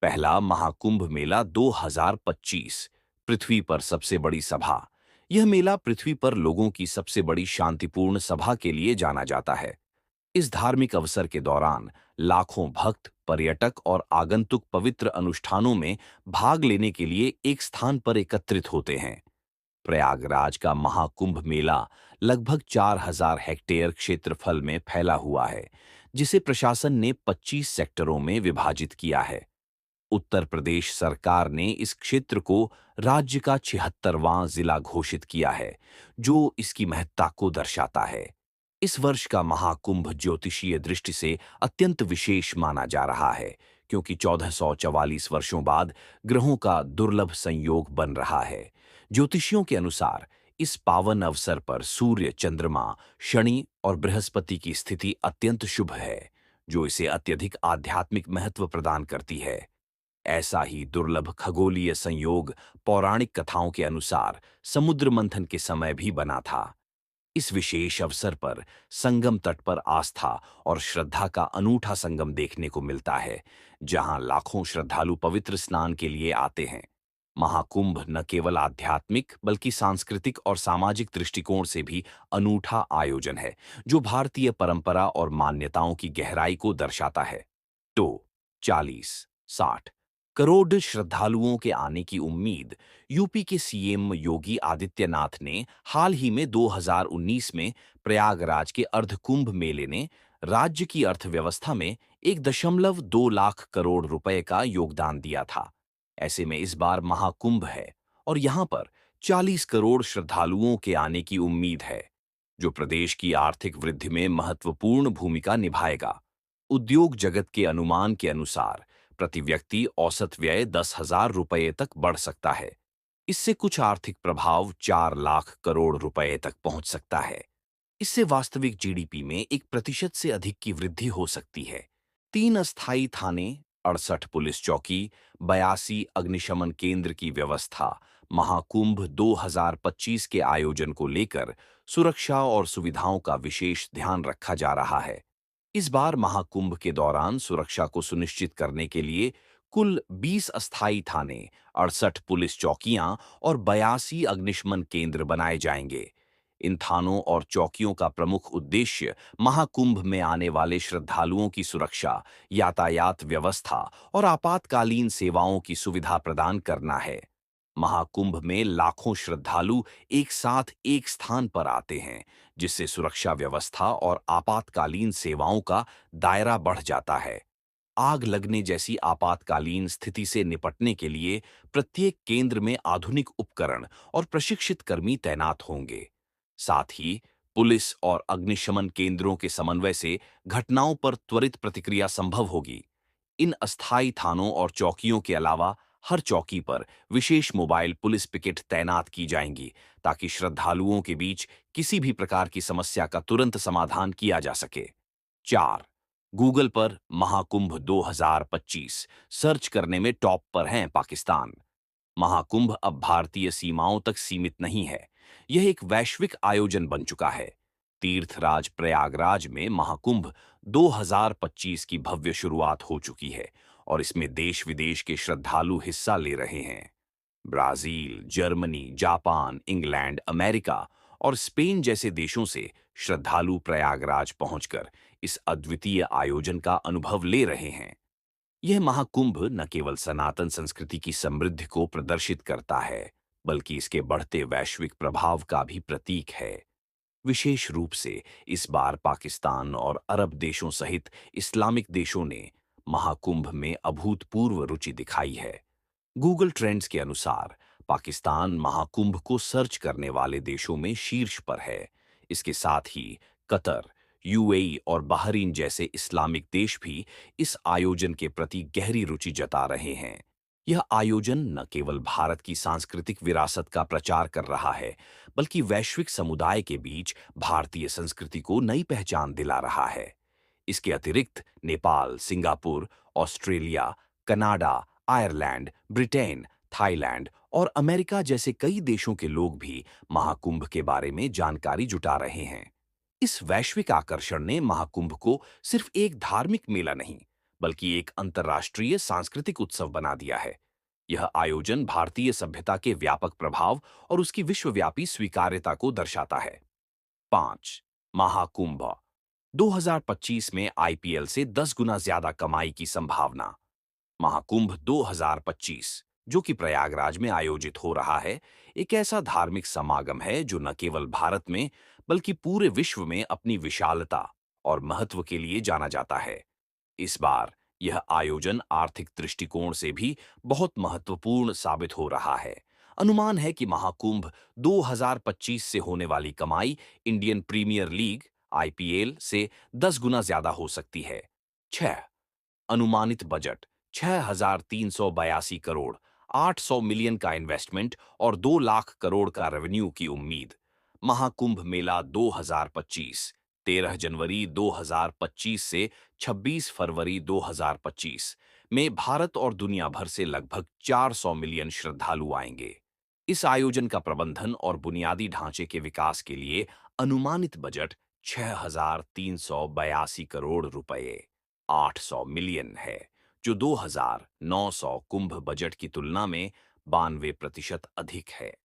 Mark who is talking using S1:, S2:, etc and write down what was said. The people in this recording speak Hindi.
S1: पहला महाकुंभ मेला 2025 पृथ्वी पर सबसे बड़ी सभा। यह मेला पृथ्वी पर लोगों की सबसे बड़ी शांतिपूर्ण सभा के लिए जाना जाता है। इस धार्मिक अवसर के दौरान लाखों भक्त, पर्यटक और आगंतुक पवित्र अनुष्ठानों में भाग लेने के लिए एक स्थान पर एकत्रित होते हैं। प्रयागराज का महाकुंभ मेला लगभग 4000 हेक्टेयर क्षेत्रफल में फैला हुआ है, जिसे प्रशासन ने 25 सेक्टरों में विभाजित किया है। उत्तर प्रदेश सरकार ने इस क्षेत्र को राज्य का 76वां जिला घोषित किया है, जो इसकी महत्ता को दर्शाता है। इस वर्ष का महाकुंभ ज्योतिषीय दृष्टि से अत्यंत विशेष माना जा रहा है, क्योंकि 1444 वर्षों बाद ग्रहों का दुर्लभ संयोग बन रहा है। ज्योतिषियों के अनुसार इस पावन अवसर पर सूर्य, चंद्रमा, शनि और बृहस्पति की स्थिति अत्यंत शुभ है, जो इसे अत्यधिक आध्यात्मिक महत्व प्रदान करती है। ऐसा ही दुर्लभ खगोलीय संयोग पौराणिक कथाओं के अनुसार समुद्र मंथन के समय भी बना था। इस विशेष अवसर पर संगम तट पर आस्था और श्रद्धा का अनूठा संगम देखने को मिलता है, जहां लाखों श्रद्धालु पवित्र स्नान के लिए आते हैं। महाकुंभ न केवल आध्यात्मिक बल्कि सांस्कृतिक और सामाजिक दृष्टिकोण से भी अनूठा आयोजन है, जो भारतीय परंपरा और मान्यताओं की गहराई को दर्शाता है। तो 40-60 करोड़ श्रद्धालुओं के आने की उम्मीद। यूपी के सीएम योगी आदित्यनाथ ने हाल ही में 2019 में प्रयागराज के अर्धकुंभ मेले ने राज्य की अर्थव्यवस्था में 1.2 लाख करोड़ रुपए का योगदान दिया था। ऐसे में इस बार महाकुंभ है और यहां पर 40 करोड़ श्रद्धालुओं के आने की उम्मीद है, जो प्रदेश की आर्थिक वृद्धि में महत्वपूर्ण भूमिका निभाएगा। उद्योग जगत के अनुमान के अनुसार प्रति व्यक्ति औसत व्यय 10,000 रुपये तक बढ़ सकता है। इससे कुछ आर्थिक प्रभाव 4 लाख करोड़ रुपए तक पहुंच सकता है। इससे वास्तविक जीडीपी में 1% से अधिक की वृद्धि हो सकती है। 3 अस्थायी थाने, 68 पुलिस चौकी, 82 अग्निशमन केंद्र की व्यवस्था महाकुंभ 2025 के आयोजन को लेकर सुरक्षा और सुविधाओं का विशेष ध्यान रखा जा रहा है। इस बार महाकुंभ के दौरान सुरक्षा को सुनिश्चित करने के लिए कुल 20 अस्थायी थाने, 68 पुलिस चौकियां और 82 अग्निशमन केंद्र बनाए जाएंगे। इन थानों और चौकियों का प्रमुख उद्देश्य महाकुंभ में आने वाले श्रद्धालुओं की सुरक्षा, यातायात व्यवस्था और आपातकालीन सेवाओं की सुविधा प्रदान करना है। महाकुंभ में लाखों श्रद्धालु एक साथ एक स्थान पर आते हैं, जिससे सुरक्षा व्यवस्था और आपातकालीन सेवाओं का दायरा बढ़ जाता है। आग लगने जैसी आपातकालीन स्थिति से निपटने के लिए प्रत्येक केंद्र में आधुनिक उपकरण और प्रशिक्षित कर्मी तैनात होंगे। साथ ही पुलिस और अग्निशमन केंद्रों के समन्वय से घटनाओं पर त्वरित प्रतिक्रिया संभव होगी। इन अस्थायी थानों और चौकियों के अलावा हर चौकी पर विशेष मोबाइल पुलिस पिकेट तैनात की जाएंगी, ताकि श्रद्धालुओं के बीच किसी भी प्रकार की समस्या का तुरंत समाधान किया जा सके। 4 गूगल पर महाकुंभ 2025 सर्च करने में टॉप पर हैं पाकिस्तान। महाकुंभ अब भारतीय सीमाओं तक सीमित नहीं है। यह एक वैश्विक आयोजन बन चुका है। तीर्थराज प्रयागराज में महाकुंभ 2025 की भव्य शुरुआत हो चुकी है और इसमें देश विदेश के श्रद्धालु हिस्सा ले रहे हैं। Brazil, Germany, Japan, England, America और स्पेन जैसे देशों से श्रद्धालु प्रयागराज पहुंचकर इस अद्वितीय आयोजन का अनुभव ले रहे हैं। यह महाकुंभ न केवल सनातन संस्कृति की समृद्धि को प्रदर्शित करता है, बल्कि इसके बढ़ते वैश्विक प्रभाव का भी प्रतीक है। विशेष रूप से इस बार पाकिस्तान और अरब देशों सहित इस्लामिक देशों ने महाकुंभ में अभूतपूर्व रुचि दिखाई है। गूगल ट्रेंड्स के अनुसार पाकिस्तान महाकुंभ को सर्च करने वाले देशों में शीर्ष पर है। इसके साथ ही कतर, यूएई और बहरीन जैसे इस्लामिक देश भी इस आयोजन के प्रति गहरी रुचि जता रहे हैं। यह आयोजन न केवल भारत की सांस्कृतिक विरासत का प्रचार कर रहा है, बल्कि वैश्विक समुदाय के बीच भारतीय संस्कृति को नई पहचान दिला रहा है। इसके अतिरिक्त Nepal, Singapore, Australia, Canada, Ireland, Britain, Thailand और अमेरिका जैसे कई देशों के लोग भी महाकुंभ के बारे में जानकारी जुटा रहे हैं। इस वैश्विक आकर्षण ने महाकुंभ को सिर्फ एक धार्मिक मेला नहीं, बल्कि एक अंतर्राष्ट्रीय सांस्कृतिक उत्सव बना दिया है। यह आयोजन भारतीय सभ्यता के व्यापक प्रभाव और उसकी विश्वव्यापी स्वीकार्यता को दर्शाता है। 5 महाकुंभ 2025 में आईपीएल से 10 गुना ज्यादा कमाई की संभावना। महाकुंभ 2025, जो कि प्रयागराज में आयोजित हो रहा है, एक ऐसा धार्मिक समागम है जो न केवल भारत में बल्कि पूरे विश्व में अपनी विशालता और महत्व के लिए जाना जाता है। इस बार यह आयोजन आर्थिक दृष्टिकोण से भी बहुत महत्वपूर्ण साबित हो रहा है। अनुमान है कि महाकुंभ 2025 से होने वाली कमाई इंडियन प्रीमियर लीग आईपीएल से 10 गुना ज्यादा हो सकती है। 6 अनुमानित बजट 6,382 करोड़, 800 मिलियन का इन्वेस्टमेंट और 2 लाख करोड़ का रेवेन्यू की उम्मीद। महाकुंभ मेला 2025 13 जनवरी 2025 से 26 फरवरी 2025 में भारत और दुनिया भर से लगभग 400 मिलियन श्रद्धालु आएंगे। इस आयोजन का प्रबंधन और बुनियादी ढांचे के विकास के लिए अनुमानित बजट 6,382 करोड़ रुपए 800 मिलियन है, जो 2,900 कुंभ बजट की तुलना में 92% अधिक है।